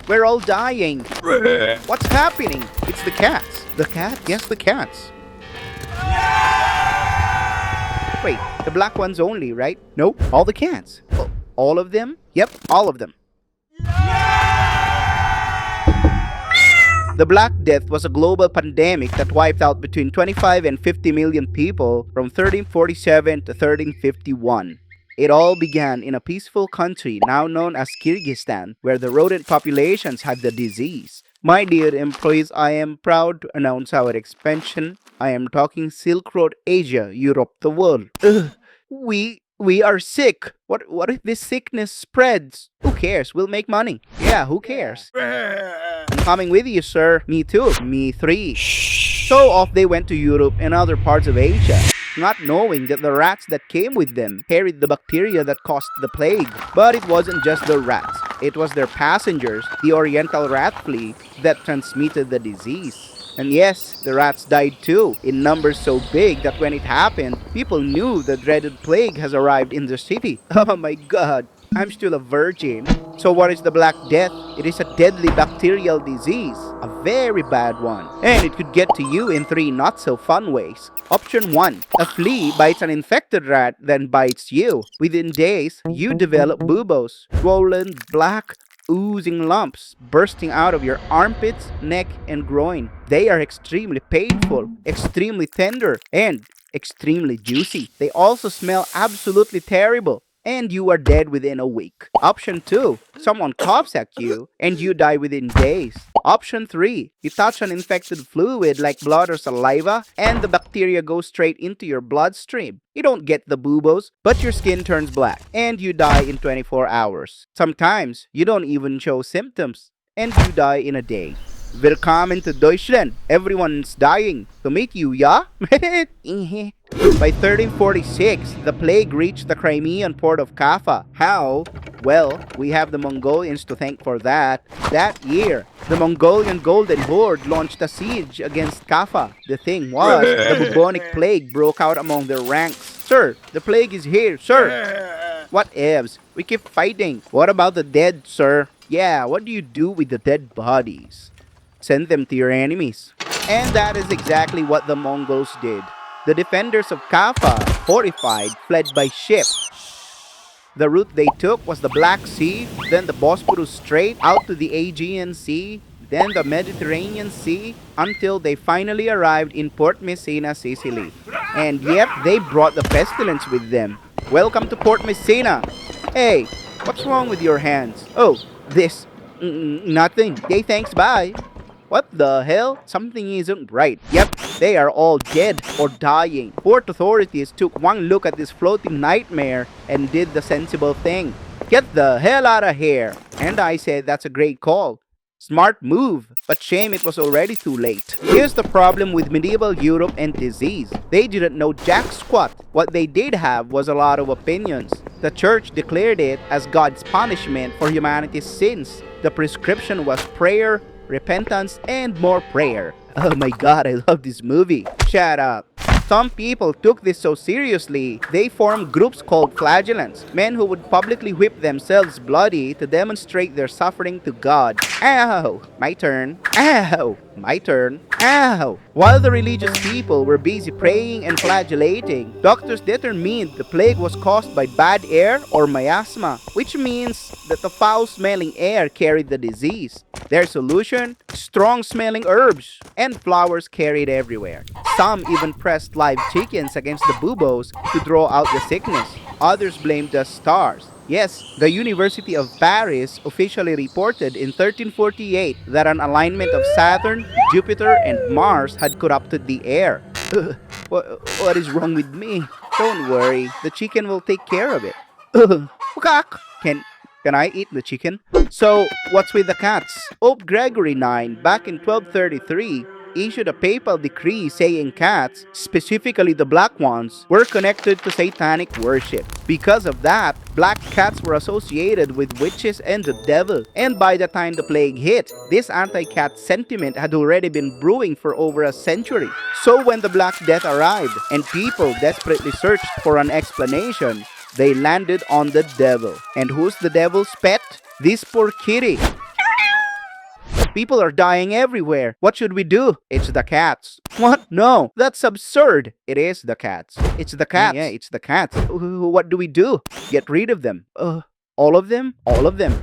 We're all dying. What's happening? It's the cats. The cats? Yes, the cats. Wait, the black ones only, right? Nope, all the cats. Oh, all of them? Yep, all of them. The Black Death was a global pandemic that wiped out between 25 and 50 million people from 1347 to 1351. It all began in a peaceful country now known as Kyrgyzstan, where the rodent populations had the disease. My dear employees, I am proud to announce our expansion. I am talking Silk Road, Asia, Europe, the world. Ugh, we are sick. What if this sickness spreads? Who cares? We'll make money. Yeah, who cares? I'm coming with you, sir. Me too. Me three. So off they went to Europe and other parts of Asia, not knowing that the rats that came with them carried the bacteria that caused the plague. But it wasn't just the rats. It was their passengers, the oriental rat flea, that transmitted the disease. And yes, the rats died too, in numbers so big that when it happened, people knew the dreaded plague has arrived in the city. Oh my god, I'm still a virgin. So what is the Black Death? It is a deadly bacterial disease, a very bad one. And it could get to you in 3 not so fun ways. Option 1. A flea bites an infected rat, then bites you. Within days, you develop buboes, swollen, black, oozing lumps bursting out of your armpits, neck, and groin. They are extremely painful, extremely tender, and extremely juicy. They also smell absolutely terrible, and you are dead within a week. Option 2. Someone coughs at you, and you die within days. Option 3. You touch an infected fluid like blood or saliva, and the bacteria goes straight into your bloodstream. You don't get the buboes, but your skin turns black, and you die in 24 hours. Sometimes, you don't even show symptoms, and you die in a day. Willkommen to Deutschland. Everyone's dying. To meet you, yeah? By 1346, the plague reached the Crimean port of Kaffa. How? Well, we have the Mongolians to thank for that. That year, the Mongolian Golden Horde launched a siege against Kaffa. The thing was, the Bubonic Plague broke out among their ranks. Sir, the plague is here, sir. What ifs? We keep fighting. What about the dead, sir? Yeah, what do you do with the dead bodies? Send them to your enemies. And that is exactly what the Mongols did. The defenders of Kaffa, fortified, fled by ship. The route they took was the Black Sea, then the Bosporus Strait, out to the Aegean Sea, then the Mediterranean Sea, until they finally arrived in Port Messina, Sicily. And yep, they brought the pestilence with them. Welcome to Port Messina. Hey, what's wrong with your hands? Oh, this. Nothing. Hey, thanks, bye. What the hell? Something isn't right. Yep, they are all dead or dying. Port authorities took one look at this floating nightmare and did the sensible thing. Get the hell out of here. And I said that's a great call. Smart move, but shame it was already too late. Here's the problem with medieval Europe and disease. They didn't know jack squat. What they did have was a lot of opinions. The church declared it as God's punishment for humanity's sins. The prescription was prayer, repentance, and more prayer. Oh my god, I love this movie. Shut up. Some people took this so seriously, they formed groups called flagellants, men who would publicly whip themselves bloody to demonstrate their suffering to God. Ow! My turn. Ow! My turn. Ow! While the religious people were busy praying and flagellating, doctors determined the plague was caused by bad air or miasma, which means that the foul-smelling air carried the disease. Their solution? Strong-smelling herbs and flowers carried everywhere. Some even pressed live chickens against the buboes to draw out the sickness. Others blamed the stars. Yes, the University of Paris officially reported in 1348 that an alignment of Saturn, Jupiter, and Mars had corrupted the air. What is wrong with me? Don't worry, the chicken will take care of it. Can I eat the chicken? So, what's with the cats? Pope Gregory IX, back in 1233, issued a papal decree saying cats, specifically the black ones, were connected to satanic worship. Because of that, black cats were associated with witches and the devil. And by the time the plague hit, this anti-cat sentiment had already been brewing for over a century. So when the Black Death arrived, and people desperately searched for an explanation, they landed on the devil. And who's the devil's pet? This poor kitty. People are dying everywhere. What should we do? It's the cats. What? No, that's absurd. It is the cats. It's the cats. Yeah, it's the cats. What do we do? Get rid of them. All of them? All of them.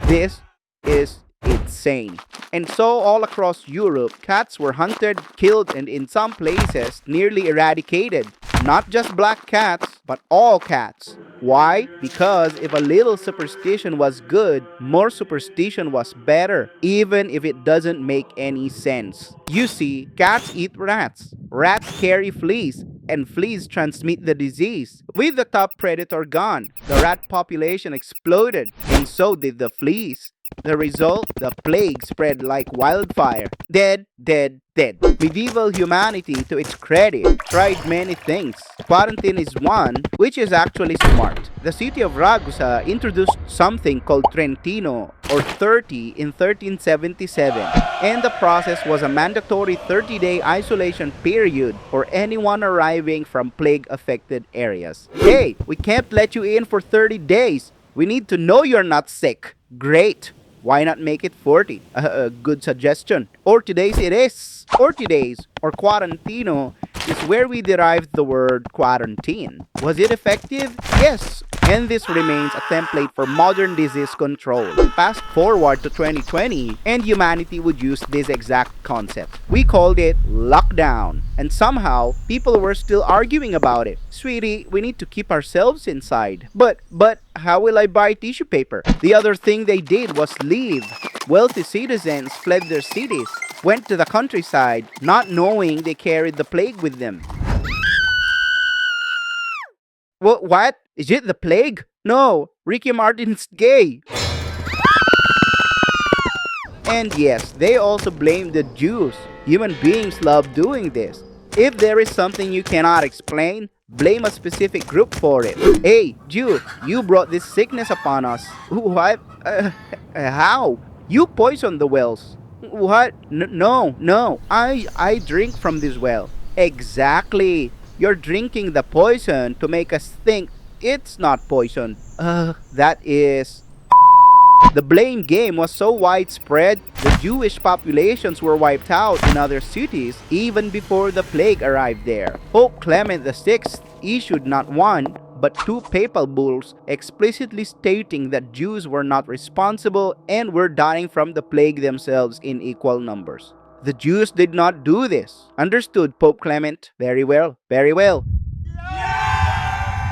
This is insane. And so all across Europe, cats were hunted, killed, and in some places, nearly eradicated. Not just black cats, but all cats. Why? Because if a little superstition was good, more superstition was better, even if it doesn't make any sense. You see, cats eat rats. Rats carry fleas, and fleas transmit the disease. With the top predator gone, the rat population exploded, and so did the fleas. The result, the plague spread like wildfire. Dead, dead, dead. Medieval humanity, to its credit, tried many things. Quarantine is one, which is actually smart. The city of Ragusa introduced something called Trentino, or 30, in 1377. And the process was a mandatory 30-day isolation period for anyone arriving from plague-affected areas. Hey, we can't let you in for 30 days. We need to know you're not sick. Great. Why not make it 40? Good suggestion. Ortidays it is. Ortidays, or quarantino, is where we derived the word quarantine. Was it effective? Yes. And this remains a template for modern disease control. Fast forward to 2020, and humanity would use this exact concept. We called it lockdown, and somehow people were still arguing about it. Sweetie, we need to keep ourselves inside. But how will I buy tissue paper? The other thing they did was leave. Wealthy citizens fled their cities, went to the countryside, not knowing they carried the plague with them. What? Is it the plague? No, Ricky Martin's gay. And yes, they also blame the Jews. Human beings love doing this. If there is something you cannot explain, blame a specific group for it. Hey, Jew, you brought this sickness upon us. What? How? You poisoned the wells. What? No. I drink from this well. Exactly. You're drinking the poison to make us think it's not poison. That is... The blame game was so widespread, the Jewish populations were wiped out in other cities even before the plague arrived there. Pope Clement VI issued not one, but two papal bulls explicitly stating that Jews were not responsible and were dying from the plague themselves in equal numbers. The Jews did not do this. Understood, Pope Clement? Very well, very well.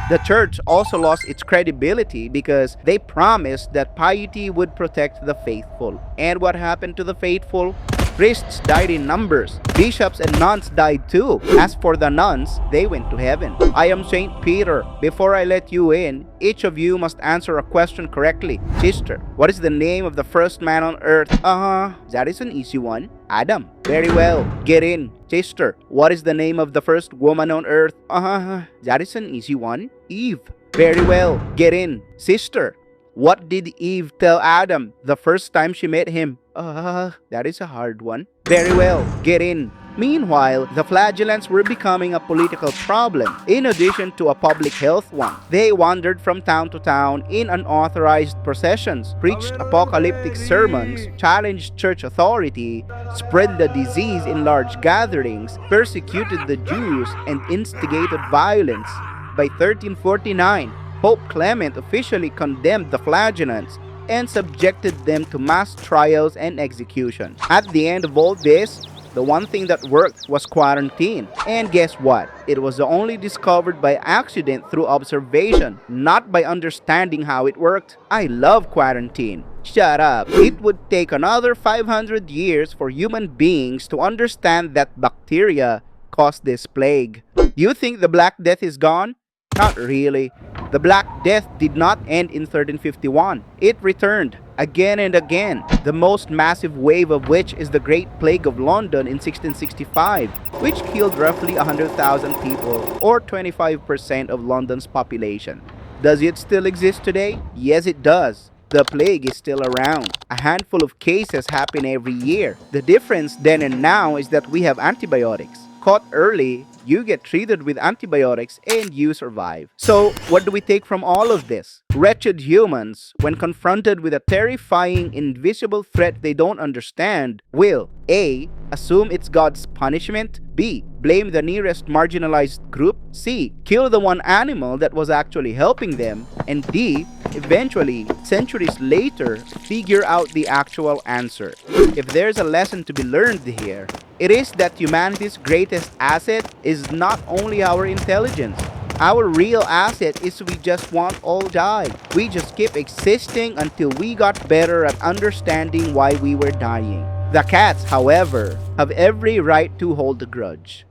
The church also lost its credibility because they promised that piety would protect the faithful. And what happened to the faithful? Priests died in numbers. Bishops and nuns died too. As for the nuns, they went to heaven. I am Saint Peter. Before I let you in, each of you must answer a question correctly. Sister, what is the name of the first man on earth? That is an easy one. Adam. Very well. Get in. Sister, what is the name of the first woman on earth? That is an easy one. Eve. Very well. Get in. Sister, what did Eve tell Adam the first time she met him? That is a hard one. Very well. Get in. Meanwhile, the flagellants were becoming a political problem, in addition to a public health one. They wandered from town to town in unauthorized processions, preached apocalyptic sermons, challenged church authority, spread the disease in large gatherings, persecuted the Jews, and instigated violence. By 1349, Pope Clement officially condemned the flagellants and subjected them to mass trials and execution. At the end of all this, the one thing that worked was quarantine. And guess what? It was only discovered by accident through observation, not by understanding how it worked. I love quarantine. Shut up. It would take another 500 years for human beings to understand that bacteria caused this plague. Do you think the Black Death is gone? Not really. The Black Death did not end in 1351. It returned again and again, the most massive wave of which is the Great Plague of London in 1665, which killed roughly 100,000 people, or 25% of London's population. Does it still exist today? Yes, it does. The plague is still around. A handful of cases happen every year. The difference then and now is that we have antibiotics. caught early, you get treated with antibiotics and you survive. So, what do we take from all of this? Wretched humans, when confronted with a terrifying, invisible threat they don't understand, will A. Assume it's God's punishment, B. Blame the nearest marginalized group, C. Kill the one animal that was actually helping them, and D. Eventually, centuries later, figure out the actual answer. If there's a lesson to be learned here, it is that humanity's greatest asset is not only our intelligence. Our real asset is we just won't all die. We just keep existing until we got better at understanding why we were dying. The cats, however, have every right to hold a grudge.